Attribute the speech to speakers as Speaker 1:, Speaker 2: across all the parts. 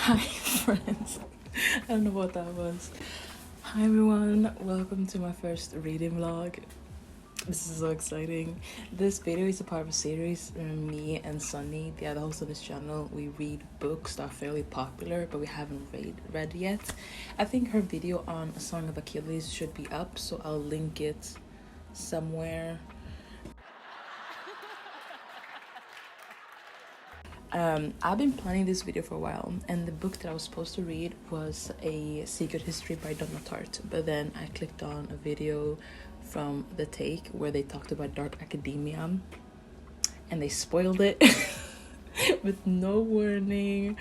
Speaker 1: Hi friends, I don't know what that was. Hi everyone, welcome to my first reading vlog. This is so exciting. This video is a part of a series where me and Sunny, the other host of this channel, we read books that are fairly popular but we haven't read yet. I think her video on A Song of Achilles should be up, so I'll link it somewhere. I've been planning this video for a while, and the book that I was supposed to read was A Secret History by Donna Tartt, but then I clicked on a video from The Take where they talked about dark academia and they spoiled it with no warning.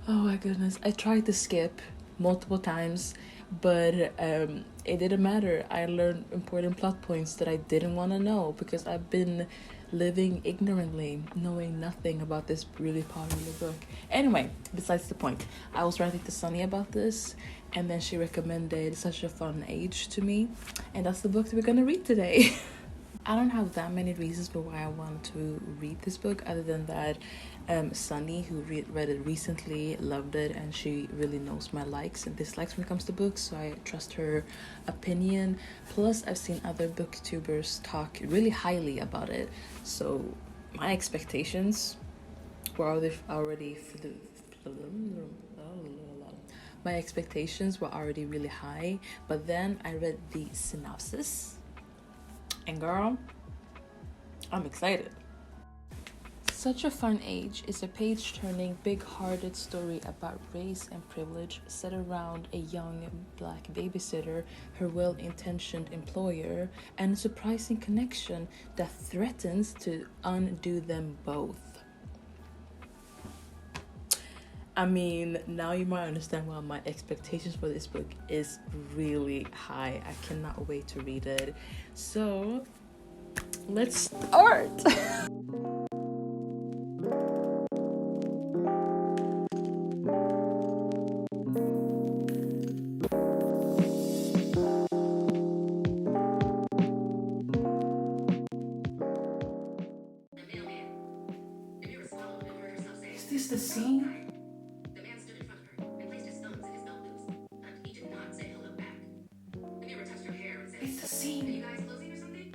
Speaker 1: Oh my goodness, I tried to skip multiple times, but it didn't matter. I learned important plot points that I didn't want to know because I've been living ignorantly, knowing nothing about this really popular book. Anyway, besides the point, I was writing to Sunny about this, and then she recommended Such a Fun Age to me, and that's the book that we're gonna read today. I don't have that many reasons for why I want to read this book, other than that Sunny, who read it recently, loved it, and she really knows my likes and dislikes when it comes to books, so I trust her opinion. Plus, I've seen other booktubers talk really highly about it, so my expectations were already really high. But then I read the synopsis, and girl, I'm excited. Such a Fun Age is a page-turning, big-hearted story about race and privilege set around a young black babysitter, her well-intentioned employer, and a surprising connection that threatens to undo them both. I mean, now you might understand why my expectations for this book is really high. I cannot wait to read it. So, let's start! Is this the scene? It's the scene. Are you guys closing or something?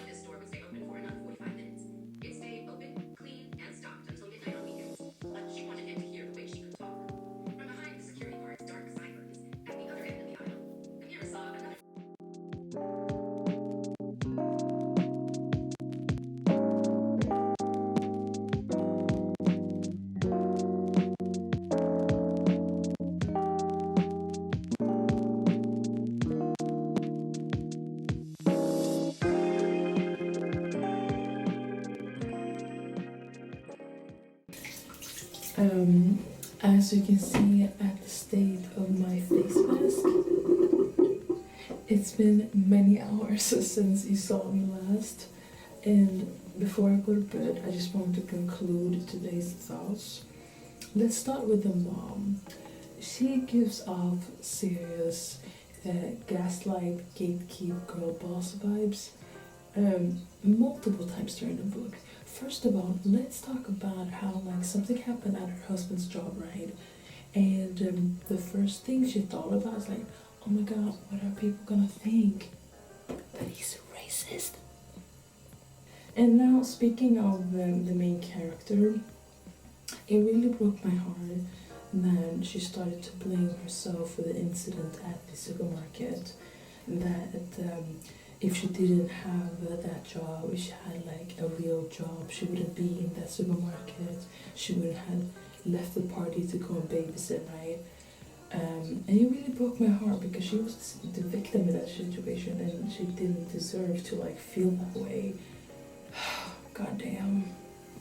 Speaker 1: This store would stay open for another 45 minutes. It stayed open, clean, and stocked until midnight on weekends. But she wanted him to hear the way she could talk. From behind the security guard's dark sideburns, at the other end of the aisle, Amira saw another. As you can see at the state of my face mask, it's been many hours since you saw me last, and before I go to bed, I just want to conclude today's thoughts. Let's start with the mom. She gives off serious gaslight, gatekeep, girl boss vibes multiple times during the book. First of all, let's talk about how something happened at her husband's job, right? And the first thing she thought about is oh my god, what are people gonna think? That he's racist. And now, speaking of the main character, it really broke my heart that she started to blame herself for the incident at the supermarket. That if she didn't have that job, if she had a real job, she wouldn't be in that supermarket. She wouldn't have left the party to go and babysit, right? And it really broke my heart because she was the victim in that situation and she didn't deserve to feel that way. God damn.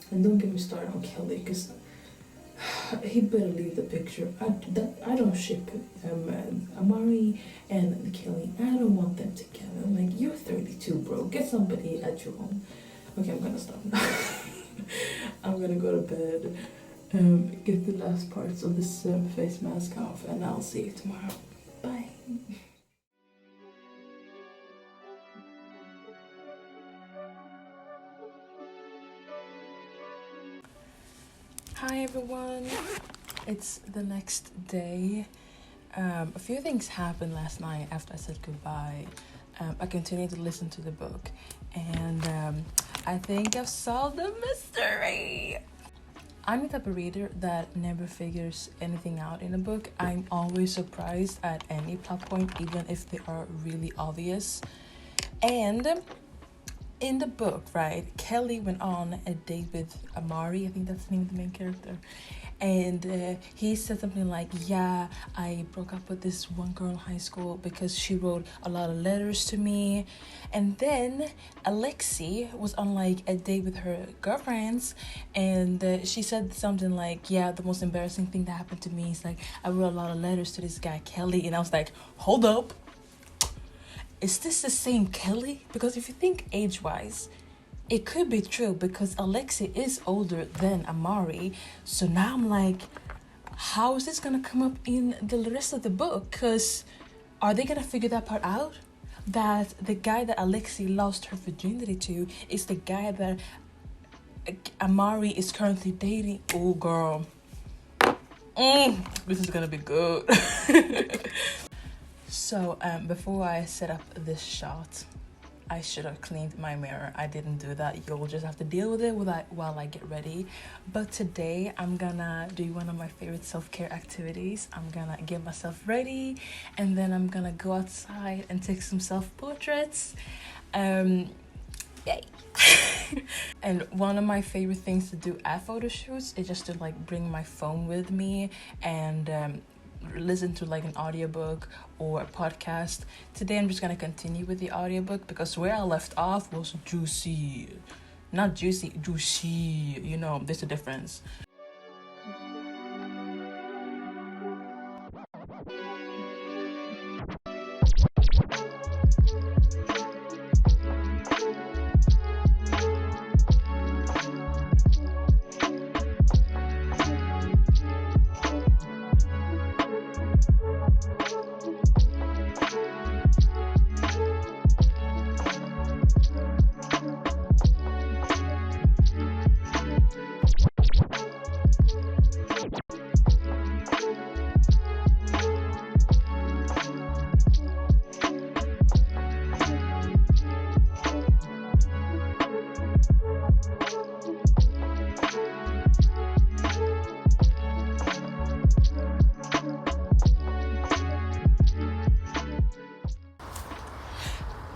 Speaker 1: And don't get me started on Kiley, because he better leave the picture. I don't ship Amari and Kiley. I don't want them together. You're 32, bro. Get somebody at your home. Okay, I'm gonna stop now. I'm gonna go to bed, get the last parts of this face mask off, and I'll see you tomorrow. Bye. Hi everyone,
Speaker 2: It's the next day. A few things happened last night after I said goodbye. I continued to listen to the book, and I think I've solved the mystery. I'm the type of reader that never figures anything out in a book. I'm always surprised at any plot point, even if they are really obvious. And in the book, right, Kiley went on a date with Amari, I think that's the name of the main character. And he said something like, yeah, I broke up with this one girl in high school because she wrote a lot of letters to me. And then Alexi was on like a date with her girlfriends, and she said something like, yeah, the most embarrassing thing that happened to me is like I wrote a lot of letters to this guy Kiley. And I was like, hold up, is this the same Kiley? Because if you think age-wise, it could be true because Alexi is older than Amari. So now I'm like, how is this gonna come up in the rest of the book? Because are they gonna figure that part out? That the guy that Alexi lost her virginity to is the guy that Amari is currently dating. Oh, girl. This is gonna be good. So, before I set up this shot, I should have cleaned my mirror. I didn't do that. You'll just have to deal with it while I get ready. But today I'm gonna do one of my favorite self-care activities. I'm gonna get myself ready, and then I'm gonna go outside and take some self-portraits. Yay. And one of my favorite things to do at photo shoots is just to like bring my phone with me and listen to like an audiobook or a podcast. Today I'm just gonna continue with the audiobook because where I left off was juicy. Not juicy, juicy. You know, there's a difference.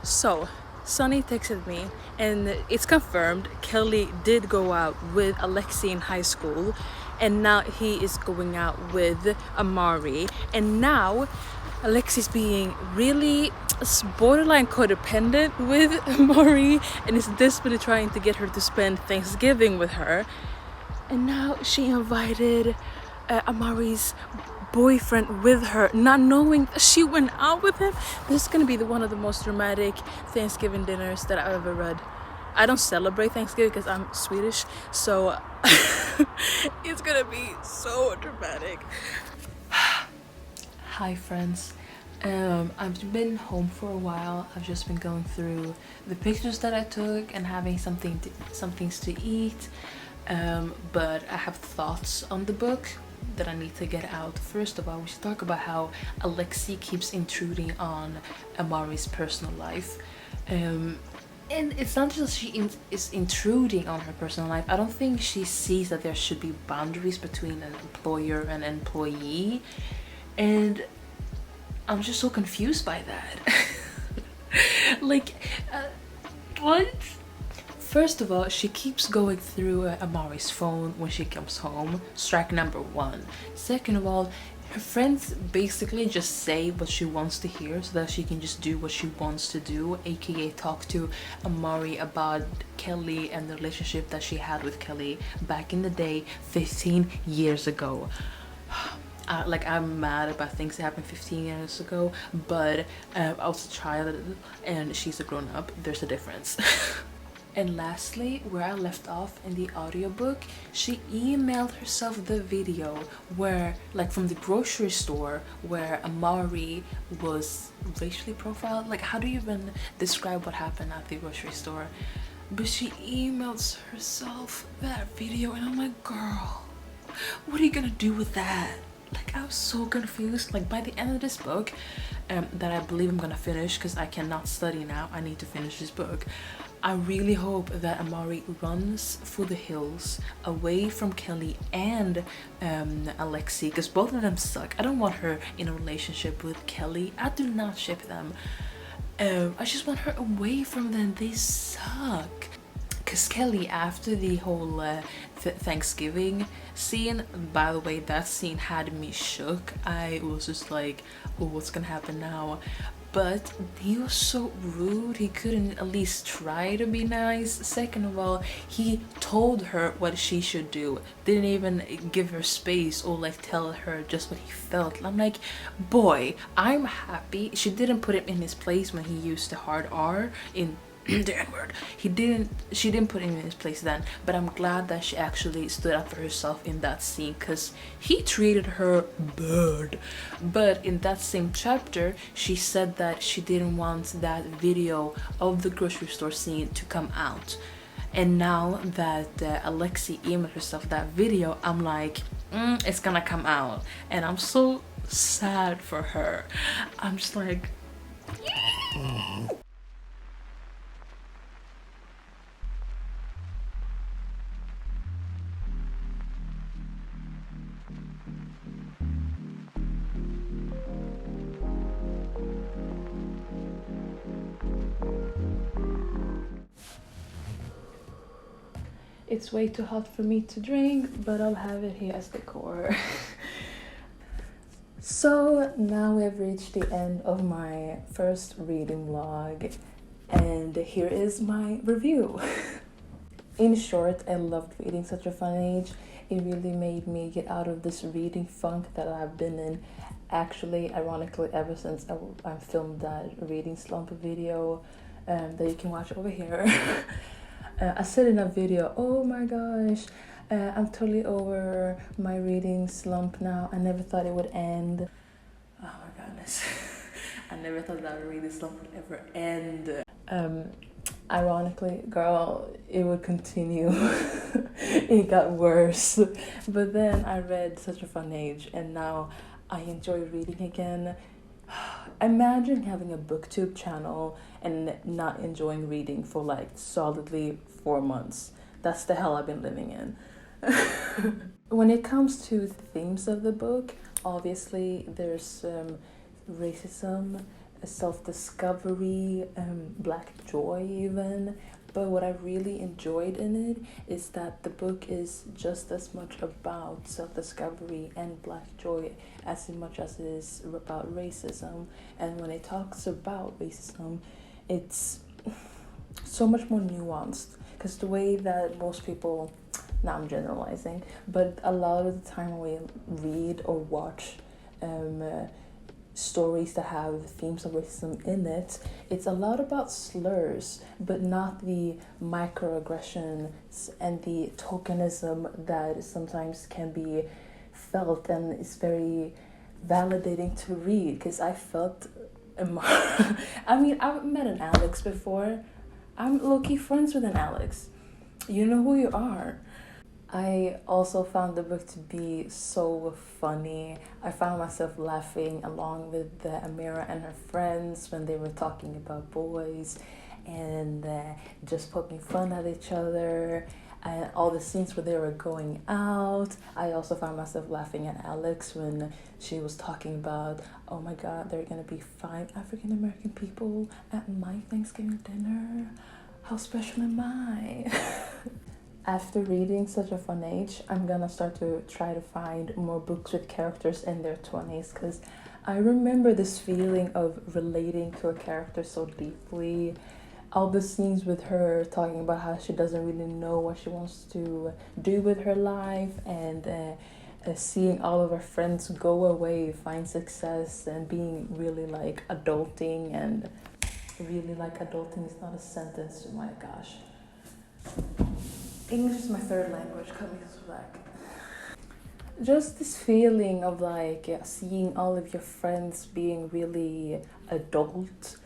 Speaker 2: So, Sunny texted me, and it's confirmed Kiley did go out with Alexi in high school, and now he is going out with Amari, and now Alexi's being really borderline codependent with Amari and is desperately trying to get her to spend Thanksgiving with her. And now she invited Amari's boyfriend with her, not knowing she went out with him. This is gonna be one of the most dramatic Thanksgiving dinners that I've ever read. I don't celebrate Thanksgiving because I'm Swedish, so it's gonna be so dramatic. Hi friends. I've been home for a while. I've just been going through the pictures that I took and having some things to eat. But I have thoughts on the book that I need to get out. First of all, we should talk about how Alexi keeps intruding on Amari's personal life. And it's not just she is intruding on her personal life. I don't think she sees that there should be boundaries between an employer and an employee. And I'm just so confused by that. Like, what? First of all, she keeps going through Amari's phone when she comes home. Strike number one. Second of all, her friends basically just say what she wants to hear so that she can just do what she wants to do, aka talk to Amari about Kiley and the relationship that she had with Kiley back in the day 15 years ago. I'm mad about things that happened 15 years ago, but I was a child and she's a grown-up. There's a difference. And lastly, where I left off in the audiobook, she emailed herself the video where, like, from the grocery store where Amari was racially profiled. Like, how do you even describe what happened at the grocery store? But she emailed herself that video, and I'm like, girl, what are you gonna do with that? Like, I was so confused. Like, by the end of this book, that I believe I'm gonna finish, because I cannot study now, I need to finish this book. I really hope that Amari runs for the hills away from Kiley and Alexi, because both of them suck. I don't want her in a relationship with Kiley. I do not ship them. I just want her away from them. They suck. Because Kiley, after the whole Thanksgiving scene, by the way, that scene had me shook. I was just like, oh, what's gonna happen now? But he was so rude. He couldn't at least try to be nice. Second of all, he told her what she should do. Didn't even give her space or like tell her just what he felt. I'm like, boy, I'm happy. She didn't put him in his place when he used the hard R in the N-word. She didn't put him in his place then, but I'm glad that she actually stood up for herself in that scene, because he treated her bad. But in that same chapter, she said that she didn't want that video of the grocery store scene to come out. And now that Alexi emailed herself that video, I'm like, it's gonna come out. And I'm so sad for her. I'm just like, it's way too hot for me to drink, but I'll have it here as decor. So now we have reached the end of my first reading vlog, and here is my review. In short, I loved reading Such a Fun Age. It really made me get out of this reading funk that I've been in. Actually, ironically, ever since I filmed that reading slump video that you can watch over here. I said in a video, oh my gosh, I'm totally over my reading slump now. I never thought it would end. Oh my goodness. I never thought that reading slump would ever end. Ironically, girl, it would continue. It got worse. But then I read Such a Fun Age, and now I enjoy reading again. Imagine having a booktube channel and not enjoying reading for like solidly 4 months. That's the hell I've been living in. When it comes to the themes of the book, obviously there's racism, self-discovery, black joy even. But what I really enjoyed in it is that the book is just as much about self-discovery and black joy as much as it is about racism. And when it talks about racism, it's so much more nuanced, because the way that most people, now I'm generalizing, but a lot of the time when we read or watch stories that have themes of racism in it, it's a lot about slurs, but not the microaggressions and the tokenism that sometimes can be felt, and it's very validating to read, because I felt I mean, I've met an Alex before. I'm low-key friends with an Alex. You know who you are. I also found the book to be so funny. I found myself laughing along with Amira and her friends when they were talking about boys and just poking fun at each other, and all the scenes where they were going out. I also found myself laughing at Alex when she was talking about, oh my god, there are gonna be 5 African American people at my Thanksgiving dinner. How special am I? After reading Such a Fun Age, I'm gonna start to try to find more books with characters in their 20s, because I remember this feeling of relating to a character so deeply. All the scenes with her talking about how she doesn't really know what she wants to do with her life, and seeing all of her friends go away, find success, and being really like adulting, and really like adulting is not a sentence, oh my gosh. English is my third language, cut me slack. Just this feeling of like seeing all of your friends being really adult,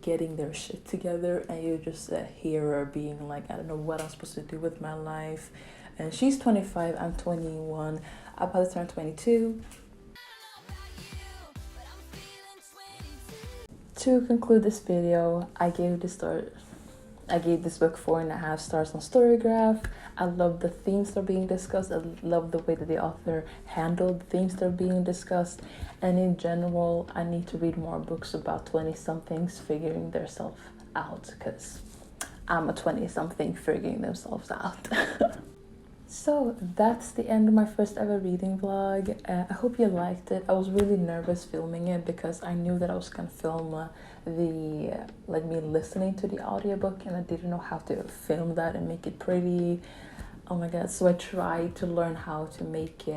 Speaker 2: getting their shit together, and you're just a hearer being like, I don't know what I'm supposed to do with my life. And she's 25, I'm 21. I'm about to turn 22. To conclude this video, I gave this book 4.5 stars on Storygraph. I love the themes that are being discussed. I love the way that the author handled the themes that are being discussed. And in general, I need to read more books about 20-somethings figuring themselves out, because I'm a 20-something figuring themselves out. So that's the end of my first ever reading vlog. I hope you liked it. I was really nervous filming it because I knew that I was gonna film me listening to the audiobook, and I didn't know how to film that and make it pretty. Oh my god, so I tried to learn how to make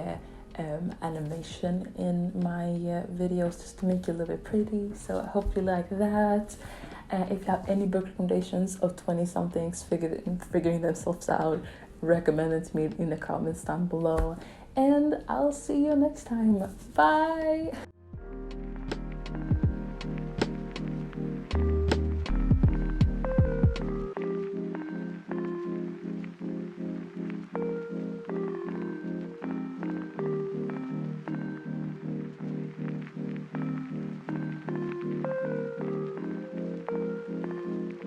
Speaker 2: animation in my videos just to make it a little bit pretty. So I hope you like that. If you have any book recommendations of 20-somethings figuring themselves out, recommend it to me in the comments down below, and I'll see you next time. Bye.